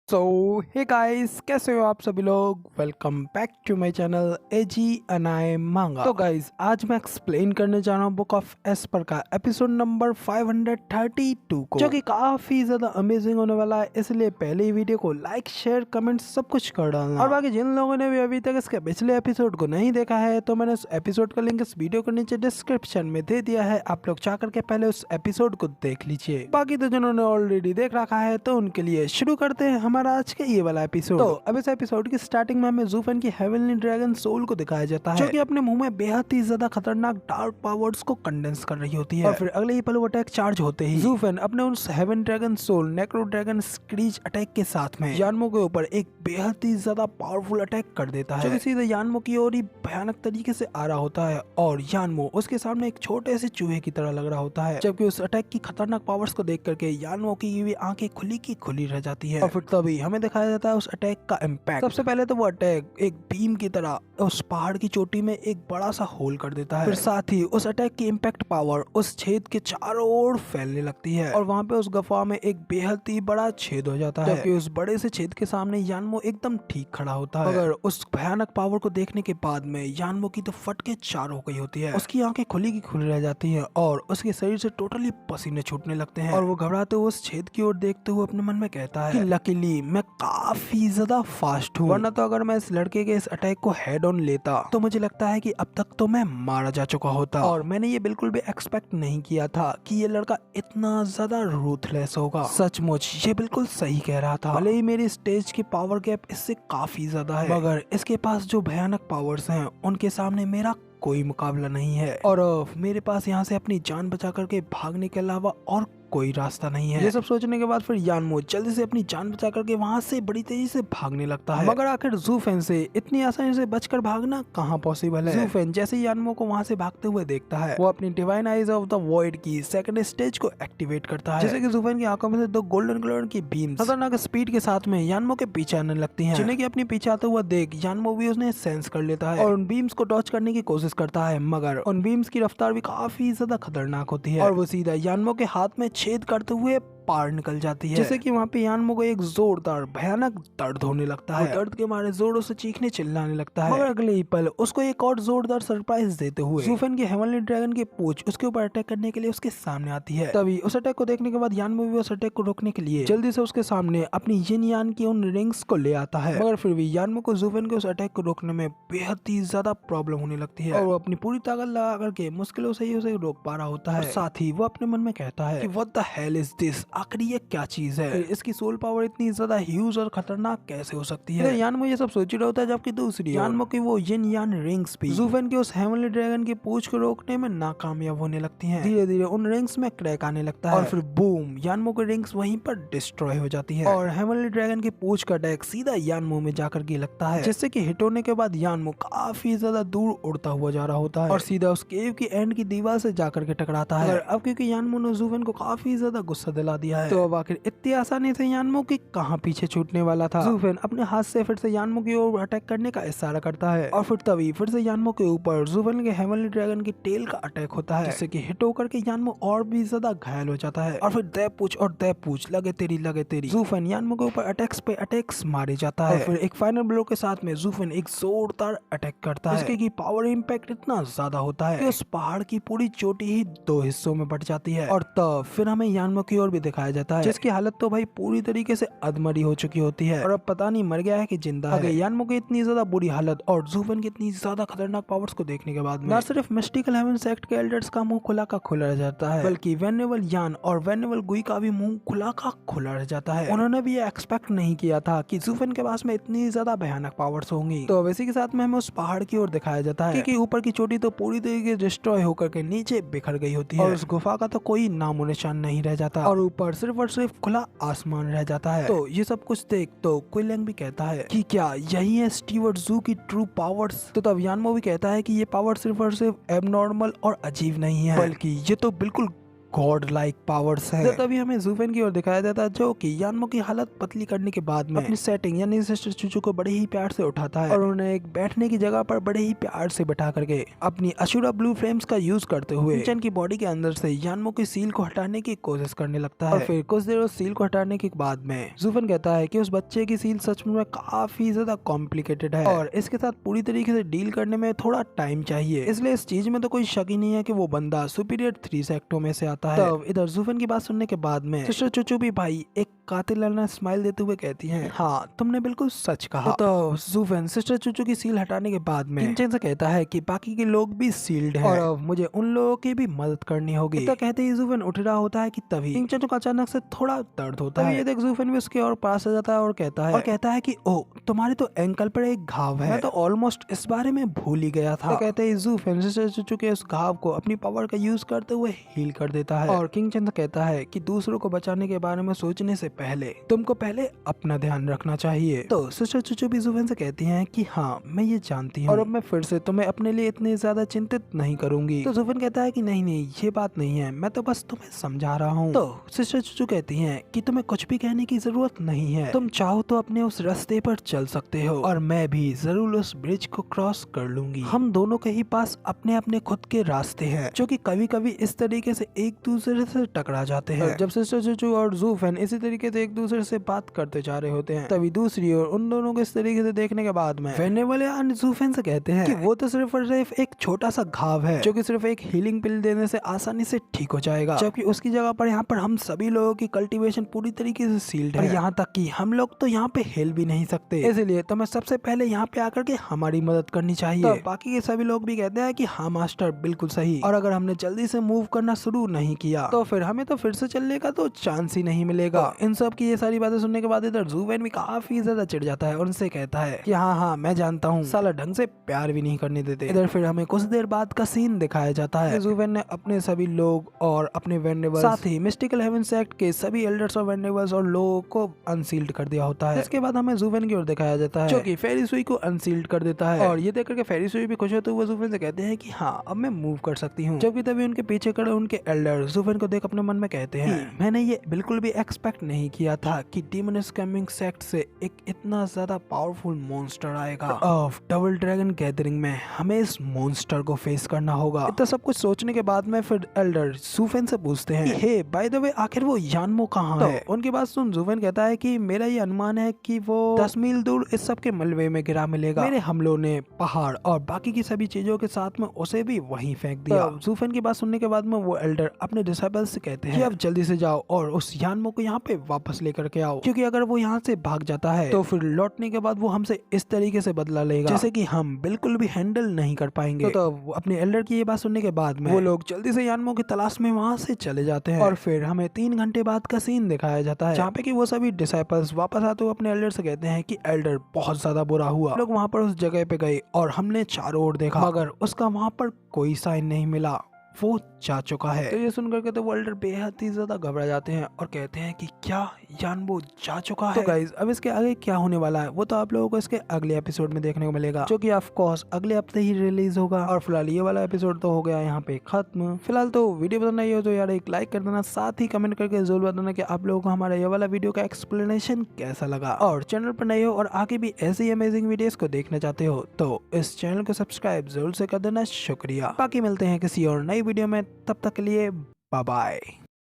सो hey guys, कैसे हो आप सभी लोग। Welcome back to my channel एजी अनाए मांगा। तो गाइस, आज मैं एक्सप्लेन करने जा रहा हूँ बुक ऑफ एस्पर का एपिसोड नंबर 532 को, जो कि काफी ज्यादा अमेजिंग होने वाला है। इसलिए पहले ही वीडियो को लाइक शेयर कमेंट सब कुछ कर डालना। और बाकी जिन लोगों ने भी अभी तक इसके पिछले एपिसोड को नहीं देखा है तो मैंने उस एपिसोड का लिंक इस वीडियो के नीचे डिस्क्रिप्शन में दे दिया है, आप लोग जा करके पहले उस एपिसोड को देख लीजिए। बाकी तो जिन्होंने ऑलरेडी देख रखा है तो उनके लिए शुरू करते हैं हमारा आज का ये वाला एपिसोड। तो अब इस एपिसोड की स्टार्टिंग में हमें ज़ूफेन की हेवनली ड्रैगन सोल को दिखाया जाता है, जो कि अपने मुंह में बेहद ही ज्यादा खतरनाक डार्क पावर्स को कंडेंस कर रही होती है। और फिर अगले ही पल वो अटैक चार्ज होते ही ज़ूफेन अपने उस heaven dragon soul necro dragon screech attack के साथ में यानमो के ऊपर एक बेहद ही ज्यादा पावरफुल अटैक कर देता है, जो कि सीधे यानमो की ओर ही भयानक तरीके से आ रहा होता है। और यानमो उसके सामने एक छोटे से चूहे की तरह लग रहा होता है, जबकि उस अटैक की खतरनाक पावर्स को देख करके यानमो की भी आंखें खुली की खुली रह जाती है। और फिर तभी हमें दिखाया जाता है उस अटैक का इम्पैक्ट। सबसे पहले तो वो अटैक एक बीम की तरह उस पहाड़ की चोटी में एक बड़ा सा होल कर देता है। फिर साथ ही उस अटैक की इम्पैक्ट पावर उस छेद के चारों ओर फैलने लगती है, और वहाँ पे उस गुफा में एक बेहद ही बड़ा छेद हो जाता है, जबकि उस बड़े से छेद के सामने यानमो एकदम ठीक खड़ा होता है। मगर उस भयानक पावर को देखने के बाद में यानमो की तो फट के चार हो गई होती है, उसकी आंखें खुली की खुली रह जाती है और उसके शरीर से टोटली पसीने छूटने लगते हैं। और वो घबराते हुए उस छेद की ओर देखते हुए अपने मन में कहता है कि लकीली मैं काफी ज्यादा फास्ट हूँ, वरना तो अगर मैं इस लड़के के इस अटैक को हेड ऑन लेता तो मुझे लगता है कि अब तक तो मैं मारा जा चुका होता। और मैंने ये बिल्कुल भी एक्सपेक्ट नहीं किया था कि ये लड़का इतना ज्यादा रूथलेस होगा। सचमुच ये बिल्कुल सही कह रहा था। भले ही मेरी स्टेज की पावर गैप इससे काफी ज्यादा है, मगर इसके पास जो भयानक पावर्स हैं उनके सामने मेरा कोई मुकाबला नहीं है। और मेरे पास यहाँ से अपनी जान बचा करके भागने के अलावा और कोई रास्ता नहीं है। ये सब सोचने के बाद फिर यानमो जल्दी से अपनी जान बचा करके वहाँ से बड़ी तेजी से भागने लगता है, मगर आखिर ज़ूफेन से इतनी आसानी से बचकर भागना कहाँ पॉसिबल है। ज़ूफेन जैसे ही यानमो को वहाँ से भागते हुए देखता है, वो अपनी divine eyes of the void की सेकंड स्टेज को एक्टिवेट करता है, जैसे कि ज़ूफेन की आंखों में से दो गोल्डन कलर की बीम्स खतरनाक स्पीड के साथ में यानमो के पीछे आने लगती हैं, जिन्हें की अपनी पीछे आते हुए देख यानमो भी उसने सेंस कर लेता है और उन बीम्स को डॉच करने की कोशिश करता है, मगर उन बीम्स की रफ्तार भी काफी ज्यादा खतरनाक होती है और वो सीधा यानमो के हाथ में छेद करते हुए पार निकल जाती है, जैसे कि वहाँ पे यानमो को एक जोरदार भयानक दर्द होने लगता है। दर्द के मारे जोरों से चीखने चिल्लाने लगता है, मगर अगले ही पल उसको एक और जोरदार सरप्राइज देते हुए ज़ूफेन के हेवनली ड्रैगन की पूंछ उसके ऊपर अटैक करने के लिए उसके सामने आती है। तभी उस अटैक को देखने के बाद यानमो भी उस अटैक को रोकने के लिए जल्दी से उसके सामने अपनी यिन यान की उन रिंग्स को ले आता है, मगर फिर भी यानमो को ज़ूफेन के उस अटैक को रोकने में बेहद ही ज्यादा प्रॉब्लम होने लगती है और वो अपनी पूरी ताकत लगा करके मुश्किलों से ही उसे रोक पा रहा होता है। साथ ही वो अपने मन में कहता है कि what the hell is this, आखिर ये क्या चीज है, इसकी सोल पावर इतनी ज्यादा ह्यूज और खतरनाक कैसे हो सकती है। यानमो ये सब सोच रहा होता है, जबकि दूसरी यानमो की वो यिन यान रिंग्स भी ज़ूफेन के उस हेवनली ड्रैगन की पूंछ को रोकने में नाकामयाब होने लगती हैं। धीरे धीरे उन रिंग्स में क्रैक आने लगता है और फिर बूम, यानमो की रिंग्स वहीं पर डिस्ट्रॉय हो जाती है और हेवनली ड्रैगन की पूंछ का अटैक सीधा यानमो में जाकर के लगता है, जिससे कि हिट होने के बाद यानमो काफी ज्यादा दूर उड़ता हुआ जा रहा होता है और सीधा उस केव की एंड की दीवार से जाकर के टकराता है। अब क्योंकि यानमो ने ज़ूफेन को काफी ज्यादा गुस्सा दिला दिया है, तो अब आखिर इतनी आसानी से यानमो की कहां पीछे छूटने वाला था। ज़ूफेन अपने हाथ से फिर से यानमो की ओर अटैक करने का इशारा करता है और फिर तभी फिर से यानमो के ऊपर ज़ूफेन के हेवनली ड्रैगन की टेल का अटैक होता है, जिससे कि हिट होकर के यानमो और भी ज्यादा घायल हो जाता है और फिर दे पूछ लगे तेरी ज़ूफेन यानमो के ऊपर अटैक्स पे अटैक्स मारे जाता है और फिर एक फाइनल ब्लो के साथ में ज़ूफेन एक जोरदार अटैक करता है, जिसके की पावर इम्पैक्ट इतना ज्यादा होता है कि उस पहाड़ की पूरी चोटी ही दो हिस्सों में बट जाती है। और तब फिर हमें यानमो की ओर भी दिखाया जाता है, जिसकी हालत तो भाई पूरी तरीके से अधमरी हो चुकी होती है और अब पता नहीं मर गया है कि जिंदा है। यानमो की इतनी ज्यादा बुरी हालत और ज़ूफेन की इतनी ज्यादा खतरनाक पावर्स को देखने के बाद न सिर्फ मिस्टिकल हेवन सेक्ट के एल्डर्स का मुंह खुला का खुला रह जाता है, बल्कि वेनेबल यान और वेनेबल गुई का भी मुंह खुला का खुला रह जाता है। उन्होंने भी ये एक्सपेक्ट नहीं किया था कि ज़ूफेन के पास में इतनी ज्यादा भयानक पावर्स होंगी। तो इसी के साथ में हमें उस पहाड़ की ओर दिखाया जाता है, क्योंकि ऊपर की चोटी तो पूरी तरीके से डिस्ट्रॉय होकर के नीचे बिखर गई होती है और उस गुफा का तो कोई नामो निशान नहीं रह जाता और ऊपर सिर्फ और सिर्फ खुला आसमान रह जाता है। तो ये सब कुछ देख तो क्विलिंग भी कहता है कि क्या यही है स्टीवर्ट ज़ू की ट्रू पावर्स। तो तब यानमो भी कहता है कि ये पावर सिर्फ और सिर्फ एबनॉर्मल और अजीब नहीं है, बल्कि ये तो बिल्कुल गॉड लाइक पावर्स है। तभी हमें ज़ूफेन की ओर दिखाया जाता है जो कि यानमो की हालत पतली करने के बाद में अपनी सेटिंग यानी सिस्टर चूचू को बड़े ही प्यार से उठाता है और उन्हें एक बैठने की जगह पर बड़े ही प्यार से बैठा करके अपनी अशुरा ब्लू फ्लेम्स का यूज करते हुए किंचन की बॉडी के अंदर से यानमो की सील को हटाने की कोशिश करने लगता है। और फिर कुछ देर उस सील को हटाने के बाद में ज़ूफेन कहता है कि उस बच्चे की सील सच में काफी ज्यादा कॉम्प्लिकेटेड है और इसके साथ पूरी तरीके से डील करने में थोड़ा टाइम चाहिए, इसलिए इस चीज में तो कोई शक ही नहीं है कि वो बंदा सुपीरियर 3 सेक्टों में से आता है। तब इधर ज़ूफेन की बात सुनने के बाद में सिस्टर चूचू भी भाई एक कातिलाना स्माइल देते हुए कहती हैं, हाँ तुमने बिल्कुल सच कहा। तो ज़ूफेन सिस्टर चूचू की सील हटाने के बाद में किंचन से कहता है कि बाकी के लोग भी सील्ड हैं और अब मुझे उन लोगों की भी मदद करनी होगी। तो कहते ही ज़ूफेन उठ रहा होता है कि तभी किंचन को अचानक से थोड़ा दर्द होता है। ये देख ज़ूफेन भी उसके और पास आ जाता है और कहता है कि ओ तुम्हारे तो एंकल पर एक घाव है, मैं तो ऑलमोस्ट इस बारे में भूल ही गया था। तो कहते ही ज़ूफेन सिस्टर चूचू के उस घाव को अपनी पावर का यूज करते हुए हील कर देता है और किंचन कहता है कि दूसरों को बचाने के बारे में सोचने से पहले तुमको पहले अपना ध्यान रखना चाहिए। तो सिस्टर चूचू भी ज़ूफेन से कहती हैं कि हाँ मैं ये जानती हूँ और अब मैं फिर से तुम्हें अपने लिए इतनी ज्यादा चिंतित नहीं करूंगी। तो ज़ूफेन कहता है कि नहीं ये बात नहीं है, मैं तो बस तुम्हें समझा रहा हूँ। तो सिस्टर चूचू कहती हैं कि तुम्हें कुछ भी कहने की जरूरत नहीं है, तुम चाहो तो अपने उस रास्ते पर चल सकते हो और मैं भी जरूर उस ब्रिज को क्रॉस कर लूंगी। हम दोनों के ही पास अपने अपने खुद के रास्ते हैं जो कि कभी कभी इस तरीके से एक दूसरे से टकरा जाते हैं। जब सिस्टर चूचू और ज़ूफेन इसी तरीके से एक दूसरे से बात करते जा रहे होते हैं तभी दूसरी ओर उन दोनों को इस तरीके से देखने के बाद में वेनेवल ज़ूफेन से कहते हैं कि वो तो सिर्फ और सिर्फ एक छोटा सा घाव है जो कि सिर्फ एक हीलिंग पिल देने से आसानी से ठीक हो जाएगा, जबकि उसकी जगह पर यहाँ पर हम सभी लोगों की कल्टीवेशन पूरी तरीके से सील्ड है और यहाँ तक कि हम लोग तो यहाँ पे हिल भी नहीं सकते, इसलिए तुम्हें सबसे पहले यहाँ पे आकर के हमारी मदद करनी चाहिए। तो बाकी के सभी लोग भी कहते हैं कि हाँ मास्टर बिल्कुल सही, और अगर हमने जल्दी से मूव करना शुरू नहीं किया तो फिर हमें तो फिर से चलने का तो चांस ही नहीं मिलेगा। इन सब की ये सारी बातें सुनने के बाद इधर ज़ूफेन भी काफी ज्यादा चिढ़ जाता है और उनसे कहता है कि हाँ मैं जानता हूँ, साला ढंग से प्यार भी नहीं करने देते। इधर फिर हमें कुछ देर बाद का सीन दिखाया जाता है। ज़ूफेन ने अपने सभी लोग और अपने वेनेबल्स साथ ही मिस्टिकल हेवन सेक्ट के सभी एल्डर्स और वेनेबल्स और लोगों को अनसील्ड कर दिया होता है। इसके बाद हमें ज़ूफेन की ओर दिखाया जाता है जो कि फेरी सुई को अनसील्ड कर देता है और ये देख करके फेरी सुई भी खुश होते हुए ज़ूफेन से कहते हैं कि हाँ अब मैं मूव कर सकती हूँ, जबकि तभी उनके पीछे खड़े उनके एल्डर ज़ूफेन को देख अपने मन में कहते हैं मैंने ये बिल्कुल भी एक्सपेक्ट नहीं किया था कि डीमन स्कैमिंग सेक्ट से एक इतना ज्यादा पावरफुल मॉन्स्टर आएगा। ऑफ डबल ड्रैगन गैदरिंग में हमें इस मॉन्स्टर को फेस करना होगा। इतना सब कुछ सोचने के बाद में फिर एल्डर ज़ूफेन से पूछते हैं हे बाय द वे आखिर वो यानमो कहाँ है। उनकी बात सुन ज़ूफेन कहता है कि मेरा ये अनुमान है कि वो 10 मील दूर इस सब के मलबे में गिरा मिलेगा, मेरे हमलों ने पहाड़ और बाकी की सभी चीजों के साथ में उसे भी वहीं फेंक दिया। ज़ूफेन की बात सुनने के बाद में वो एल्डर अपने डिसाइबल्स से कहते हैं कि अब जल्दी से जाओ और उस यानमो को यहाँ पे वापस लेकर के आओ, क्योंकि अगर वो यहाँ से भाग जाता है तो फिर लौटने के बाद वो हमसे इस तरीके से बदला लेगा जैसे कि हम बिल्कुल भी हैंडल नहीं कर पाएंगे। तो अपने एल्डर की ये बात सुनने के बाद में वो लोग जल्दी से यानमो की तलाश में वहाँ से चले जाते हैं और फिर हमें 3 घंटे बाद का सीन दिखाया जाता है जहाँ पे कि वो सभी डिसाइपल्स वापस आते हुए अपने एल्डर से कहते हैं कि एल्डर बहुत ज्यादा बुरा हुआ, लोग वहाँ पर उस जगह पे गए और हमने चारों ओर देखा मगर उसका वहाँ पर कोई साइन नहीं मिला, वो जा चुका है। तो ये सुनकर के तो वो एल्डर बेहद ही ज्यादा घबरा जाते हैं और कहते हैं कि क्या यानमो जा चुका है। तो गाइज अब इसके आगे क्या होने वाला है वो तो आप लोगों को इसके अगले एपिसोड में देखने को मिलेगा जो कि ऑफ कोर्स अगले हफ्ते ही रिलीज होगा। और फिलहाल ये वाला एपिसोड तो हो गया यहाँ पे खत्म। फिलहाल तो वीडियो पसंद आई हो तो यार एक लाइक कर देना, साथ ही कमेंट करके जरूर बताना कि आप लोगों को हमारा ये वाला वीडियो का एक्सप्लेनेशन कैसा लगा। और चैनल पर नए हो और आगे भी ऐसे ही अमेजिंग वीडियोस को देखना चाहते हो तो इस चैनल को सब्सक्राइब जरूर से कर देना। शुक्रिया। बाकी मिलते हैं किसी और नई वीडियो में, तब तक के लिए बाय बाय।